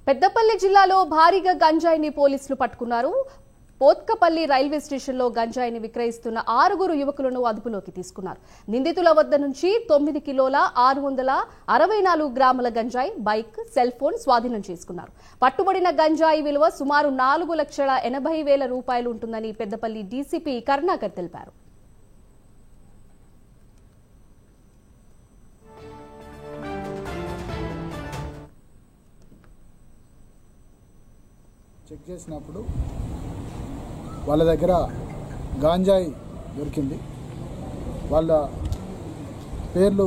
పెద్దపల్లి జిల్లాలో భారీగా గంజాయిని పోలీసులు పట్టుకున్నారు. పోత్కపల్లి రైల్వే స్టేషన్లో గంజాయిని విక్రయిస్తున్న 6 యువకులను అదుపులోకి తీసుకున్నారు. నిందితుల వద్ద నుంచి 9 కిలోల 664 గ్రాముల గంజాయి, బైక్, సెల్ ఫోన్ స్వాధీనం చేసుకున్నారు. పట్టుబడిన గంజాయి విలువ సుమారు 4,80,000 రూపాయలు ఉంటుందని పెద్దపల్లి డీసీపీ కరుణాకర్ తెలిపారు. చెక్ చేసినప్పుడు వాళ్ళ దగ్గర గాంజాయి దొరికింది. వాళ్ళ పేర్లు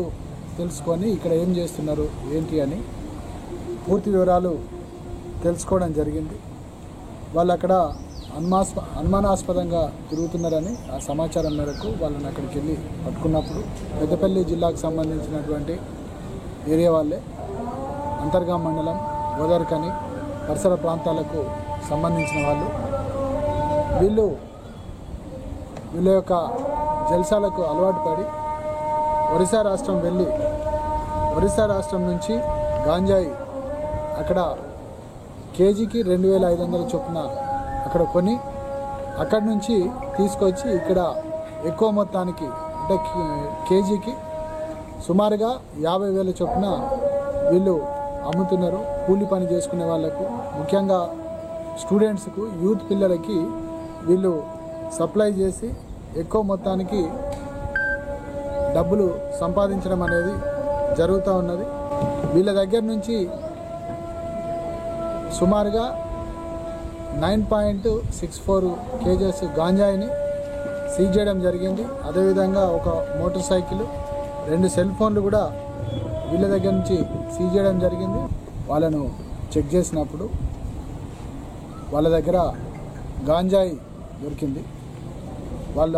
తెలుసుకొని ఇక్కడ ఏం చేస్తున్నారు ఏంటి అని పూర్తి వివరాలు తెలుసుకోవడం జరిగింది. వాళ్ళు అక్కడ అనుమానాస్పదంగా తిరుగుతున్నారని ఆ సమాచారం మేరకు వాళ్ళని అక్కడికి వెళ్ళి పట్టుకున్నప్పుడు పెద్దపల్లి జిల్లాకు సంబంధించినటువంటి ఏరియా వాళ్ళే, అంతర్గాం మండలం, గోదావరికని పరిసర ప్రాంతాలకు సంబంధించిన వాళ్ళు. వీళ్ళ యొక్క జల్సాలకు అలవాటు పడి ఒరిస్సా రాష్ట్రం వెళ్ళి ఒరిస్సా రాష్ట్రం నుంచి గాంజాయి అక్కడ కేజీకి 2,500 చొప్పున అక్కడ కొని అక్కడి నుంచి తీసుకొచ్చి ఇక్కడ ఎక్కువ మొత్తానికి అంటే కేజీకి సుమారుగా 50,000 చొప్పున వీళ్ళు అమ్ముతున్నారు. కూలి పని చేసుకునే వాళ్ళకు, ముఖ్యంగా స్టూడెంట్స్కు, యూత్ పిల్లలకి వీళ్ళు సప్లై చేసి ఎక్కువ మొత్తానికి డబ్బులు సంపాదించడం అనేది జరుగుతూ ఉన్నది. వీళ్ళ దగ్గర నుంచి సుమారుగా 9.64 kgs గాంజాయిని సీజ్ చేయడం జరిగింది. అదేవిధంగా ఒక మోటార్ సైకిల్, 2 సెల్ ఫోన్లు కూడా వీళ్ళ దగ్గర నుంచి సీజ్ చేయడం జరిగింది. వాళ్ళను చెక్ చేసినప్పుడు వాళ్ళ దగ్గర గాంజాయి దొరికింది. వాళ్ళ